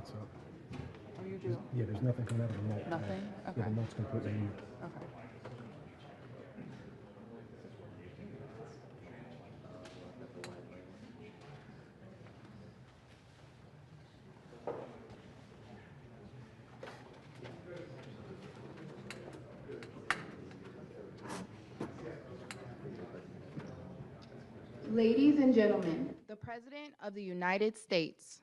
So, Oh, you do? yeah, there's nothing coming out of the remote. Nothing? Yeah, Okay. the remote's completely mute. Okay. Ladies and gentlemen, The President of the United States.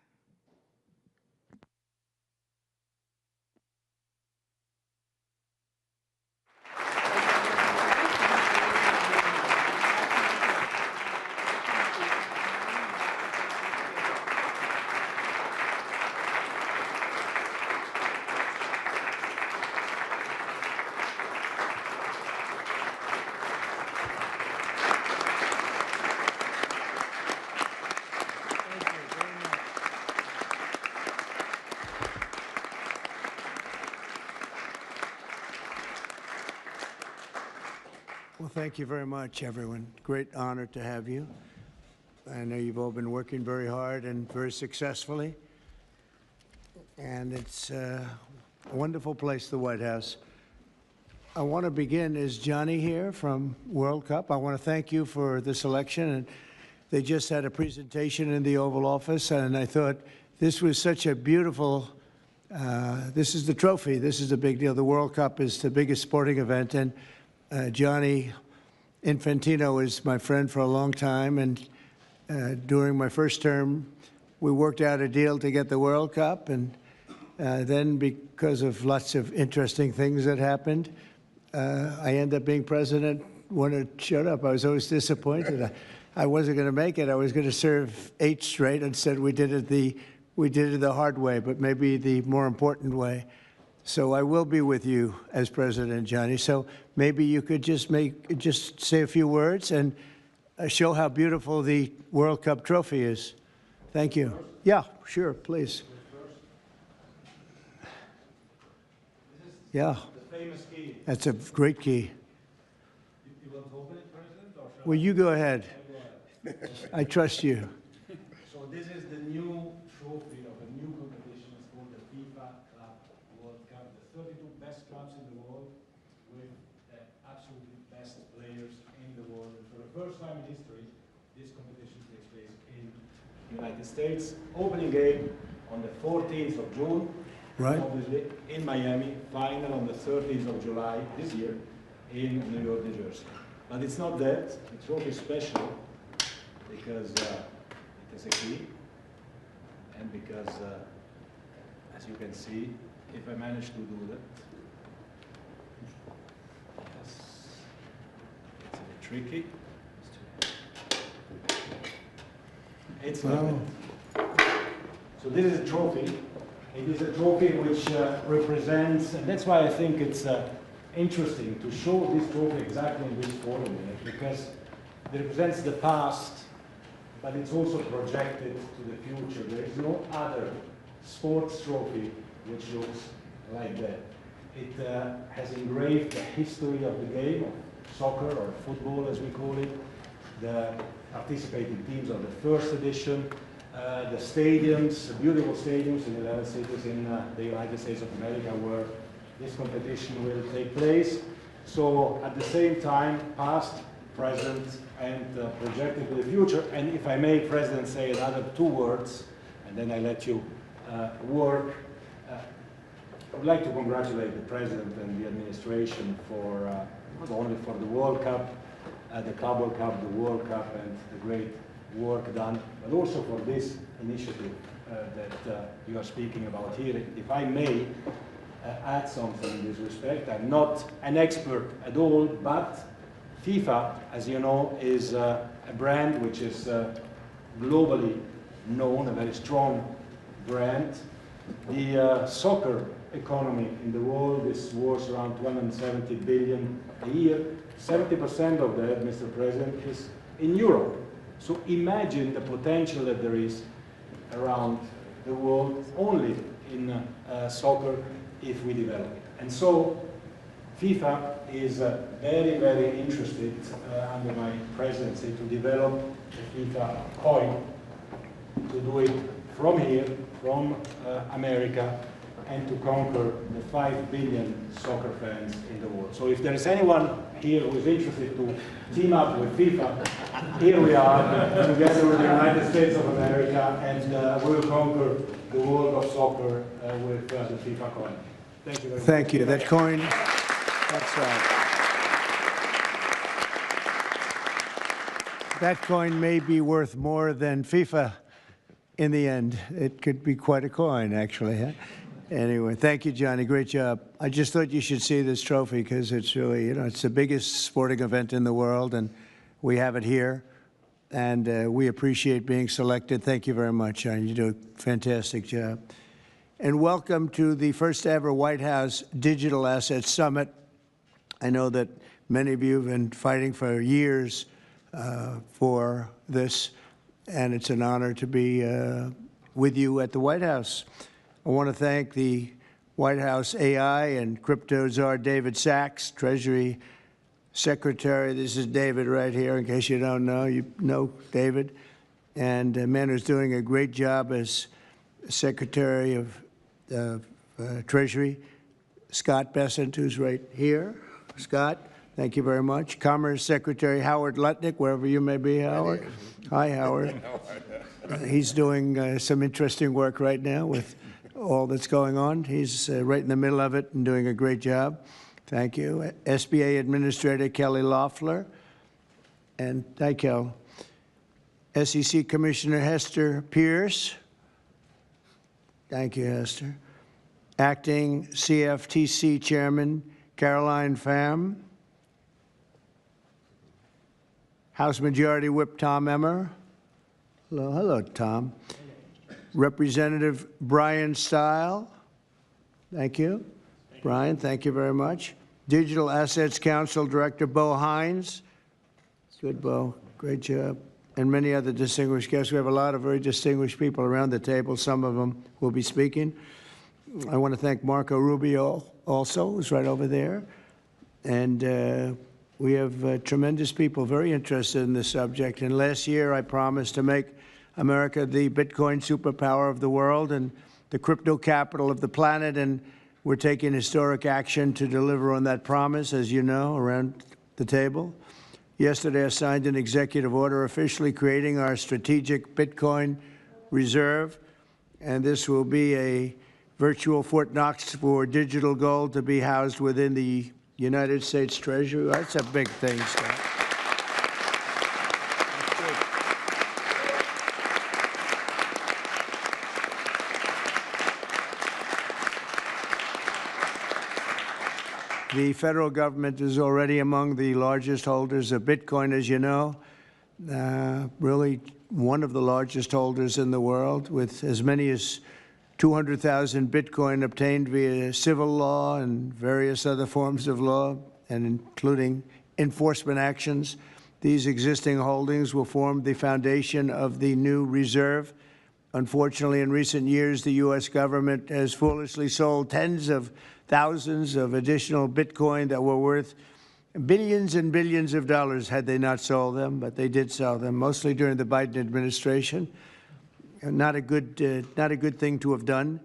Well, thank you very much, everyone. Great honor to have you. I know you've all been working very hard and very successfully. And it's a wonderful place, the White House. I want to begin. Is Johnny here from World Cup? I want to thank you for the selection. And they just had a presentation in the Oval Office, and I thought this was such a beautiful, this is the trophy. This is the big deal. The World Cup is the biggest sporting event, and Gianni Infantino is my friend for a long time, and during my first term, we worked out a deal to get the World Cup, and then because of lots of interesting things that happened, I ended up being president when it showed up. I was always disappointed. I wasn't going to make it. I was going to serve 8 straight. Instead, we did it the hard way, but maybe the more important way. So I will be with you as president, Johnny. So maybe you could just say a few words and show how beautiful the World Cup trophy is. Thank you. Yeah, sure, please. Yeah. The famous key. That's a great key. You want to open it, President, or shall Well, you go ahead. I go ahead? I trust you. So this is the new trophy of a new competition. It's called the FIFA Club World Cup. The 32 best clubs in the world with the absolutely best players in the world. And for the first time in history, this competition takes place in the United States. Opening game on the 14th of June. Right. Obviously in Miami. Final on the 13th of July this year in New York, New Jersey. But it's not that. The trophy is special because it has a key, and because, as you can see, if I manage to do that, yes, it's a bit tricky. It's like that. So this is a trophy. It is a trophy which represents, and that's why I think it's interesting to show this trophy exactly in this form, because it represents the past, but it's also projected to the future. There is no other sports trophy which looks like that. It has engraved the history of the game, of soccer or football as we call it, the participating teams of the first edition, the stadiums, the beautiful stadiums in 11 cities in the United States of America where this competition will take place. So at the same time, past, present, and projected to the future. And if I may, President, say another 2 words, and then I let you work. I would like to congratulate the President and the administration for not only for the World Cup, the Club World Cup, the World Cup, and the great work done, but also for this initiative that you are speaking about here. If I may add something in this respect, I'm not an expert at all, but FIFA, as you know, is a brand which is globally known, a very strong brand. The soccer economy in the world is worth around 270 billion a year. 70% of that, Mr. President, is in Europe. So imagine the potential that there is around the world only in soccer if we develop it. And so FIFA is very, very interested under my presidency to develop the FIFA coin, to do it from here, from America, and to conquer the 5 billion soccer fans in the world. So if there is anyone here who is interested to team up with FIFA, here we are, together with the United States of America, and we will conquer the world of soccer with the FIFA coin. Thank you very much. Thank you. That coin, that's right. That coin may be worth more than FIFA in the end. It could be quite a coin, actually. Huh? Anyway, thank you, Johnny. Great job. I just thought you should see this trophy because it's really, you know, it's the biggest sporting event in the world, and we have it here. And we appreciate being selected. Thank you very much, Johnny. You do a fantastic job. And welcome to the first ever White House Digital Assets Summit. I know that many of you have been fighting for years for this, and it's an honor to be with you at the White House. I want to thank the White House AI and crypto czar David Sachs, Treasury Secretary. This is David right here, in case you don't know. You know David. And a man who's doing a great job as Secretary of Treasury, Scott Bessent, who's right here. Scott, thank you very much. Commerce Secretary Howard Lutnick, wherever you may be, Howard. Hi, Howard. He's doing some interesting work right now with all that's going on. He's right in the middle of it and doing a great job. Thank you. SBA Administrator Kelly Loeffler. And hi, Kel. SEC Commissioner Hester Pierce. Thank you, Hester. Acting CFTC Chairman Caroline Pham. House Majority Whip Tom Emmer. Hello, hello, Tom. Representative Brian Stile. Thank you. Brian, thank you very much. Digital Assets Council Director Bo Hines. Good, Bo. Great job. And many other distinguished guests. We have a lot of very distinguished people around the table. Some of them will be speaking. I want to thank Marco Rubio also, who's right over there. And we have tremendous people very interested in this subject. And last year, I promised to make America the Bitcoin superpower of the world and the crypto capital of the planet. And we're taking historic action to deliver on that promise, as you know, around the table. Yesterday, I signed an executive order officially creating our strategic Bitcoin reserve. And this will be a virtual Fort Knox for digital gold to be housed within the United States Treasury. That's a big thing, Scott. The federal government is already among the largest holders of Bitcoin, as you know, really one of the largest holders in the world, with as many as 200,000 Bitcoin obtained via civil law and various other forms of law, and including enforcement actions. These existing holdings will form the foundation of the new reserve. Unfortunately, in recent years, the U.S. government has foolishly sold tens of thousands of additional Bitcoin that were worth billions and billions of dollars had they not sold them, but they did sell them, mostly during the Biden administration. Not a good thing to have done.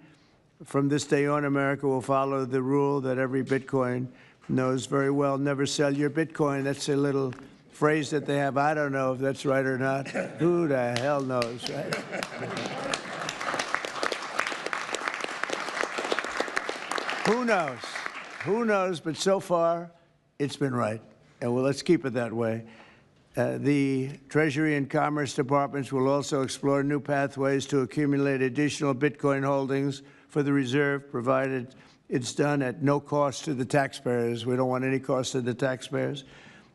From this day on, America will follow the rule that every Bitcoin knows very well: never sell your Bitcoin. That's a little phrase that they have. I don't know if that's right or not. Who the hell knows, right? Who knows? Who knows? But so far, it's been right. And well, let's keep it that way. The Treasury and Commerce Departments will also explore new pathways to accumulate additional Bitcoin holdings for the reserve, provided it's done at no cost to the taxpayers. We don't want any cost to the taxpayers.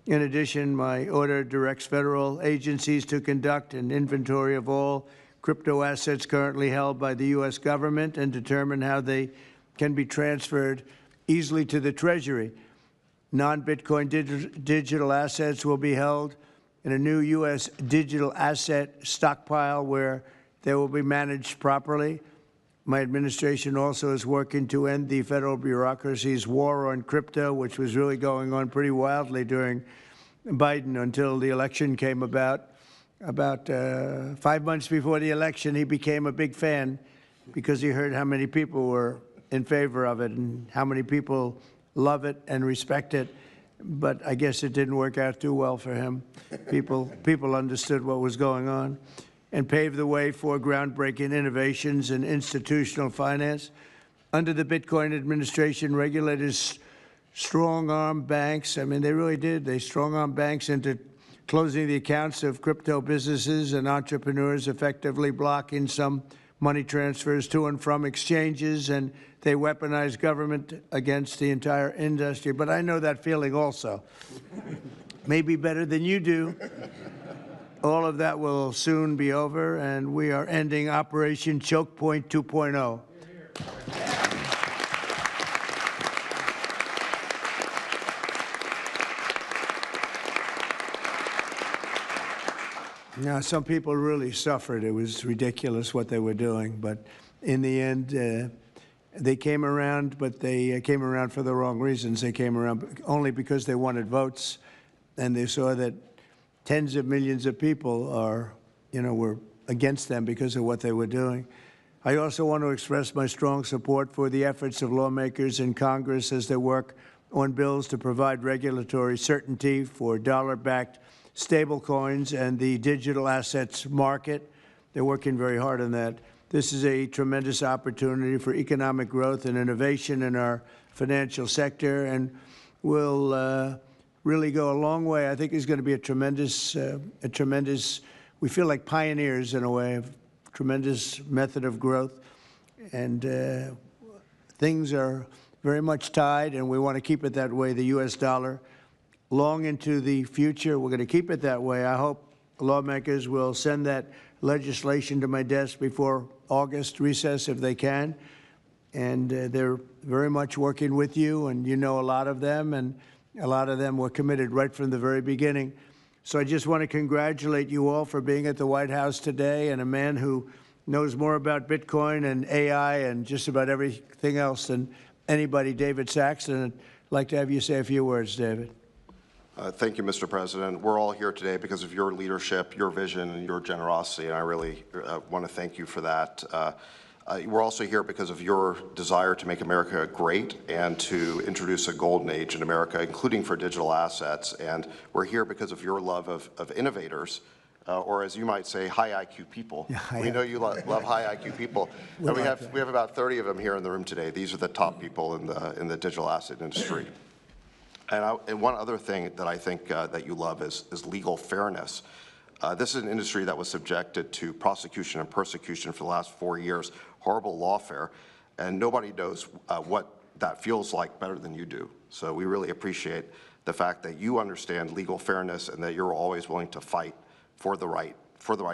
In addition, my order directs federal agencies to conduct an inventory of all crypto assets currently held by the U.S. government and determine how they can be transferred easily to the Treasury. Non-Bitcoin digital assets will be held in a new U.S. digital asset stockpile where they will be managed properly. My administration also is working to end the federal bureaucracy's war on crypto, which was really going on pretty wildly during Biden until the election came about. about 5 months before the election, he became a big fan because he heard how many people were in favor of it and how many people love it and respect it. But I guess it didn't work out too well for him. People understood what was going on and paved the way for groundbreaking innovations in institutional finance. Under the Bitcoin administration, regulators strong-armed banks. I mean, they really did. They strong-armed banks into closing the accounts of crypto businesses and entrepreneurs, effectively blocking some money transfers to and from exchanges, and they weaponized government against the entire industry. But I know that feeling also. Maybe better than you do. All of that will soon be over, and we are ending Operation Choke Point 2.0. Now, some people really suffered. It was ridiculous what they were doing. But in the end, they came around, but they came around for the wrong reasons. They came around only because they wanted votes, and they saw that tens of millions of people were against them because of what they were doing. I also want to express my strong support for the efforts of lawmakers in Congress as they work on bills to provide regulatory certainty for dollar-backed stablecoins and the digital assets market. They're working very hard on that. This is a tremendous opportunity for economic growth and innovation in our financial sector, and will really go a long way. I think it's going to be a tremendous, we feel like pioneers in a way, of tremendous method of growth. And things are very much tied, and we want to keep it that way, the U.S. dollar. Long into the future, we're going to keep it that way. I hope lawmakers will send that legislation to my desk before August recess if they can. And they're very much working with you, and you know a lot of them, and a lot of them were committed right from the very beginning. So I just want to congratulate you all for being at the White House today, and a man who knows more about Bitcoin and AI and just about everything else than anybody, David Saxton. I'd like to have you say a few words, David. Thank you, Mr. President. We're all here today because of your leadership, your vision, and your generosity, and I really want to thank you for that. We're also here because of your desire to make America great and to introduce a golden age in America, including for digital assets. And we're here because of your love of innovators, or as you might say, high IQ people. Yeah, we know you love high IQ people. And we have about 30 of them here in the room today. These are the top people in the digital asset industry. And one other thing that I think that you love is legal fairness. This is an industry that was subjected to prosecution and persecution for the last 4 years, horrible lawfare, and nobody knows what that feels like better than you do. So we really appreciate the fact that you understand legal fairness and that you're always willing to fight for the right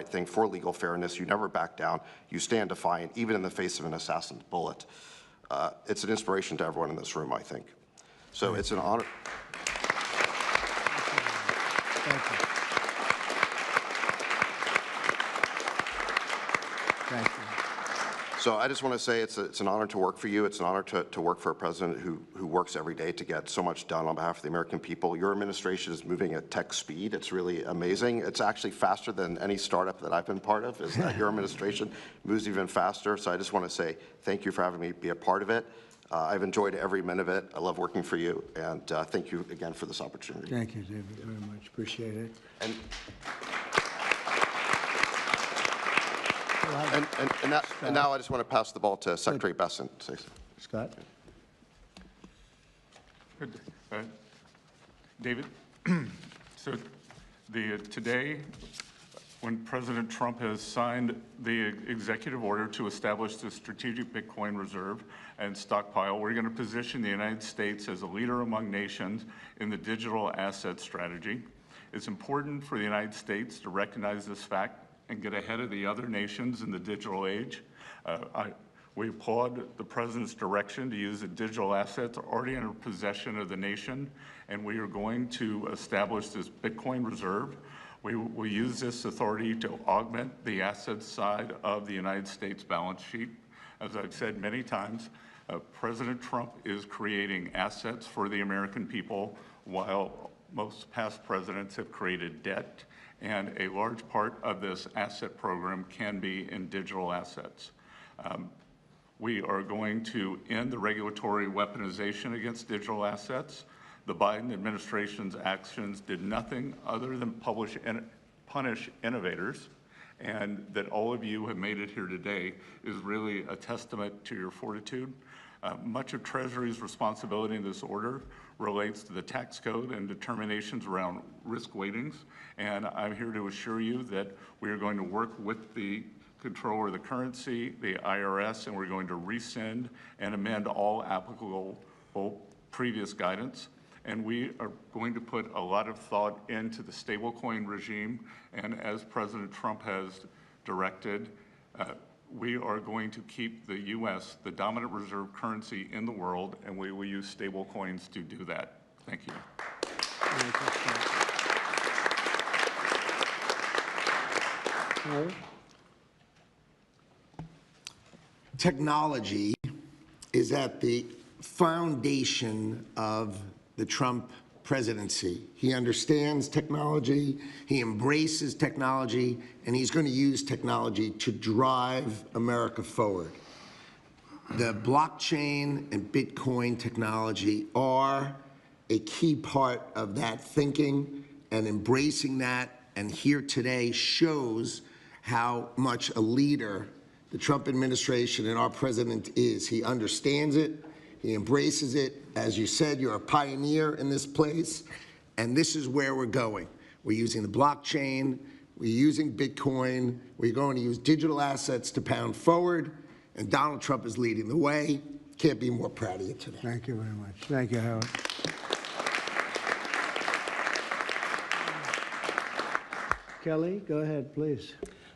thing, for legal fairness. You never back down. You stand defiant, even in the face of an assassin's bullet. It's an inspiration to everyone in this room, I think. So it's an honor. Thank you. Thank you. So I just want to say it's an honor to work for you. It's an honor to work for a president who works every day to get so much done on behalf of the American people. Your administration is moving at tech speed. It's really amazing. It's actually faster than any startup that I've been part of, is that your administration moves even faster. So I just want to say thank you for having me be a part of it. I've enjoyed every minute of it. I love working for you, and thank you again for this opportunity. Thank you, David, very much. Appreciate it. And now I just want to pass the ball to Secretary Bessent. Scott? Good. David, so today, when President Trump has signed the executive order to establish the strategic Bitcoin reserve and stockpile, we're going to position the United States as a leader among nations in the digital asset strategy. It's important for the United States to recognize this fact and get ahead of the other nations in the digital age. We applaud the President's direction to use the digital assets already in possession of the nation, and we are going to establish this Bitcoin reserve. We will use this authority to augment the asset side of the United States balance sheet. As I've said many times, President Trump is creating assets for the American people while most past presidents have created debt, and a large part of this asset program can be in digital assets. We are going to end the regulatory weaponization against digital assets. The Biden administration's actions did nothing other than punish innovators, and that all of you have made it here today is really a testament to your fortitude. Much of Treasury's responsibility in this order relates to the tax code and determinations around risk weightings, and I'm here to assure you that we are going to work with the Controller of the Currency, the IRS, and we're going to rescind and amend all applicable previous guidance. And we are going to put a lot of thought into the stablecoin regime, and as President Trump has directed, we are going to keep the U.S. the dominant reserve currency in the world, and we will use stablecoins to do that. Thank you. Technology is at the foundation of the Trump presidency. He understands technology, he embraces technology, and he's going to use technology to drive America forward. The blockchain and Bitcoin technology are a key part of that thinking, and embracing that, and here today shows how much a leader the Trump administration and our president is. He understands it, he embraces it. As you said, you're a pioneer in this place, and this is where we're going. We're using the blockchain, we're using Bitcoin, we're going to use digital assets to pound forward, and Donald Trump is leading the way. Can't be more proud of you today. Thank you very much. Thank you, Howard. Kelly, go ahead, please.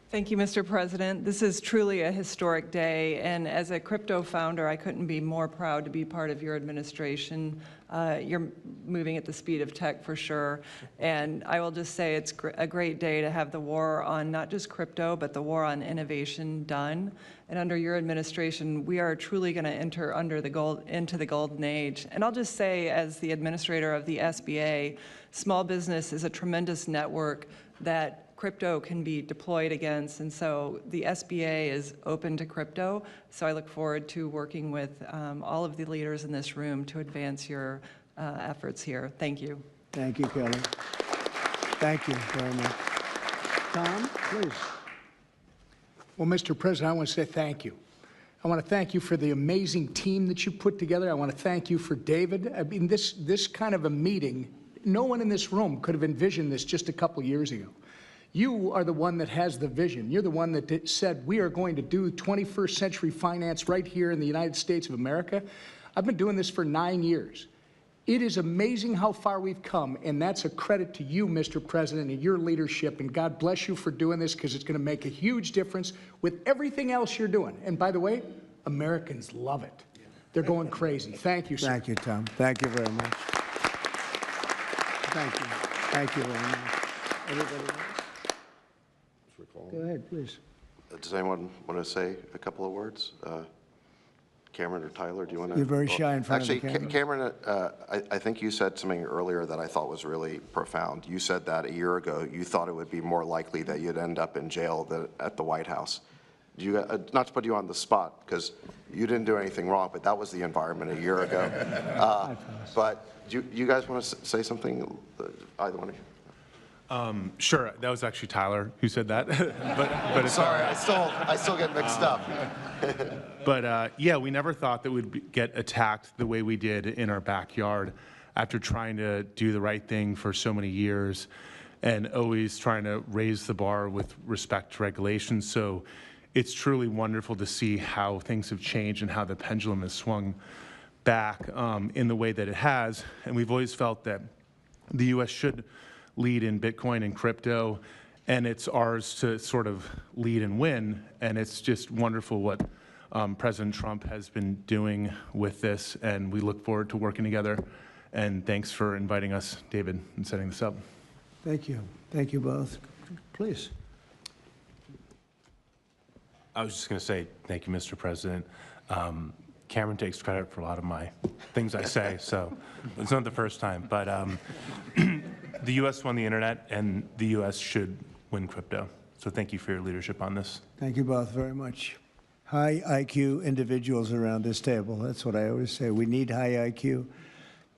Thank you, Mr. President. This is truly a historic day, and as a crypto founder, I couldn't be more proud to be part of your administration. You're moving at the speed of tech for sure, and I will just say it's a great day to have the war on not just crypto, but the war on innovation done. And under your administration, we are truly going to enter into the golden age. And I'll just say, as the administrator of the SBA, small business is a tremendous network that crypto can be deployed against, and so the SBA is open to crypto. So I look forward to working with all of the leaders in this room to advance your efforts here. Thank you. Thank you, Kelly. Thank you very much. Tom, please. Well, Mr. President, I want to say thank you. I want to thank you for the amazing team that you put together. I want to thank you for David. I mean, this kind of a meeting, no one in this room could have envisioned this just a couple years ago. You are the one that has the vision. You're the one that said, we are going to do 21st century finance right here in the United States of America. I've been doing this for 9 years. It is amazing how far we've come, and that's a credit to you, Mr. President, and your leadership, and God bless you for doing this, because it's going to make a huge difference with everything else you're doing. And by the way, Americans love it. They're going crazy. Thank you, sir. Thank you, Tom. Thank you very much. Thank you. Thank you very much. Everybody else? Go ahead, please. Does anyone want to say a couple of words? Cameron or Tyler, do you want to? You're very shy in front of the camera. Actually, Cameron, I think you said something earlier that I thought was really profound. You said that a year ago you thought it would be more likely that you'd end up in jail than at the White House. You, not to put you on the spot, because you didn't do anything wrong, but that was the environment a year ago. But do you guys want to say something, either one of you? Sure, that was actually Tyler who said that. but it's sorry, I still get mixed up. But yeah, we never thought that we'd get attacked the way we did in our backyard after trying to do the right thing for so many years and always trying to raise the bar with respect to regulations. So it's truly wonderful to see how things have changed and how the pendulum has swung back in the way that it has. And we've always felt that the U.S. should lead in Bitcoin and crypto, and it's ours to sort of lead and win. And it's just wonderful what President Trump has been doing with this, and we look forward to working together. And thanks for inviting us, David, and setting this up. Thank you. Thank you both. Please. I was just going to say thank you, Mr. President. Cameron takes credit for a lot of my things I say, so it's not the first time. But The U.S. won the internet, and the U.S. should win crypto. So thank you for your leadership on this. Thank you both very much. High IQ individuals around this table. That's what I always say. We need high IQ.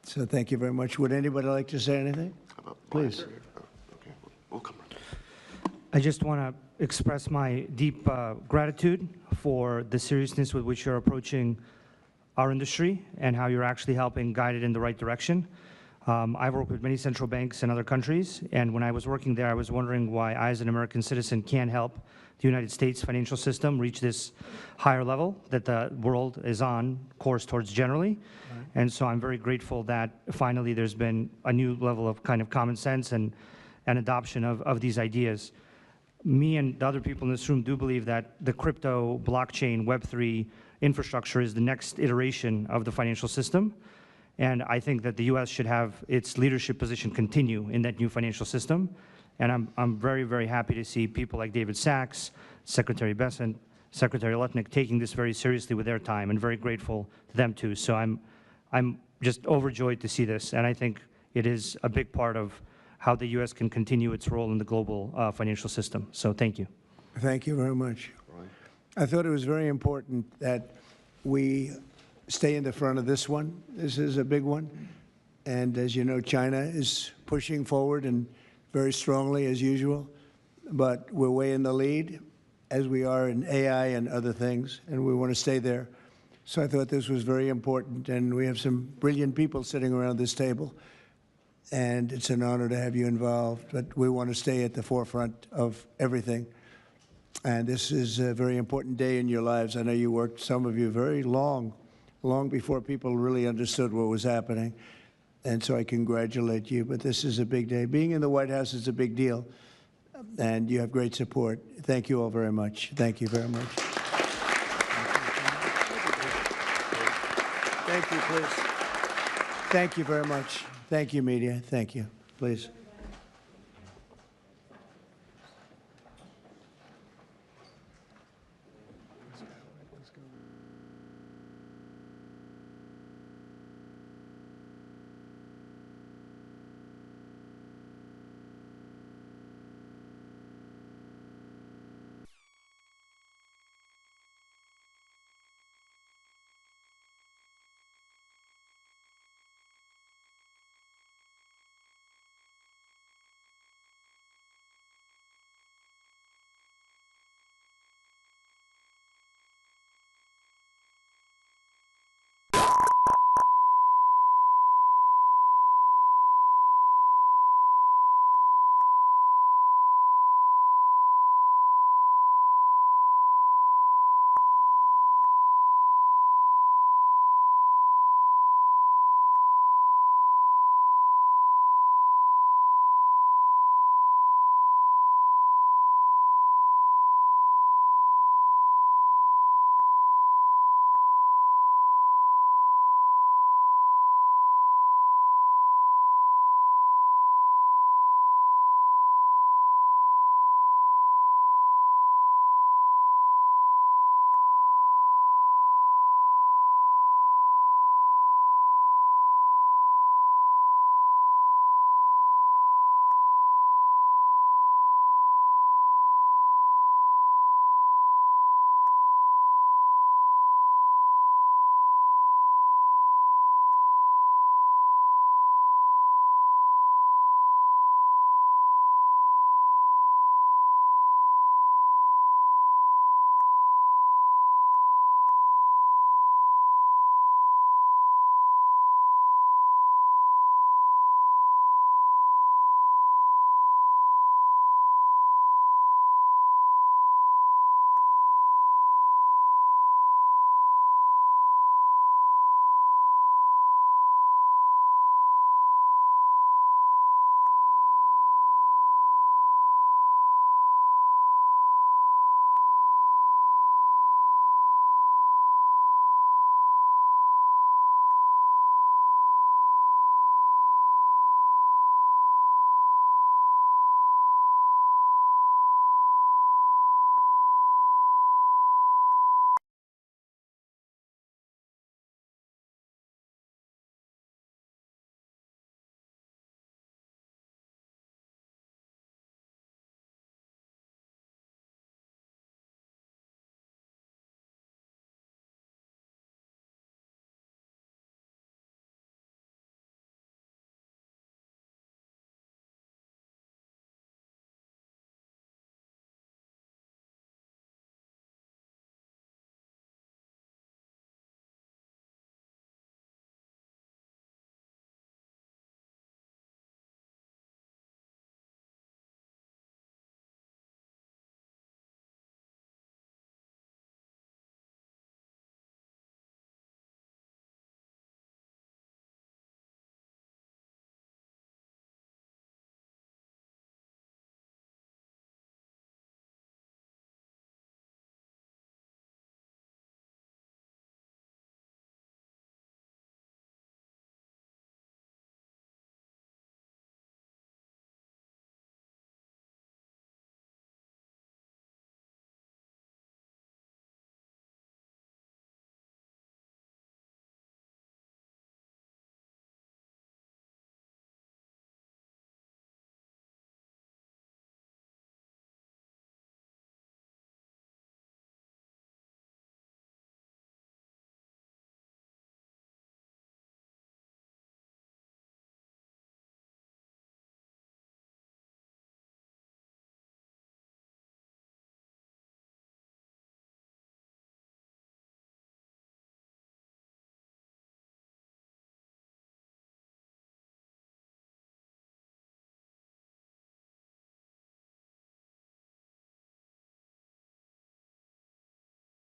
So thank you very much. Would anybody like to say anything? Please. Okay, we'll come. I just want to express my deep gratitude for the seriousness with which you're approaching our industry and how you're actually helping guide it in the right direction. I've worked with many central banks in other countries, and when I was working there, I was wondering why I, as an American citizen, can't help the United States financial system reach this higher level that the world is on course towards generally. Right. And so I'm very grateful that finally there's been a new level of kind of common sense and adoption of these ideas. Me and the other people in this room do believe that the crypto, blockchain, Web3 infrastructure is the next iteration of the financial system. And I think that the U.S. should have its leadership position continue in that new financial system. And I'm very, very happy to see people like David Sachs, Secretary Bessent, Secretary Lutnick taking this very seriously with their time, and very grateful to them too. So I'm just overjoyed to see this, and I think it is a big part of how the U.S. can continue its role in the global financial system. So thank you. Thank you very much. I thought it was very important that we stay in the front of this one. This is a big one. And as you know, China is pushing forward and very strongly as usual. But we're way in the lead, as we are in AI and other things, and we want to stay there. So I thought this was very important, and we have some brilliant people sitting around this table, and it's an honor to have you involved. But we want to stay at the forefront of everything. And this is a very important day in your lives. I know you worked, some of you, very long before people really understood what was happening. And so I congratulate you. But this is a big day. Being in the White House is a big deal. And you have great support. Thank you all very much. Thank you very much. Thank you, please. Thank you very much. Thank you, media. Thank you. Please.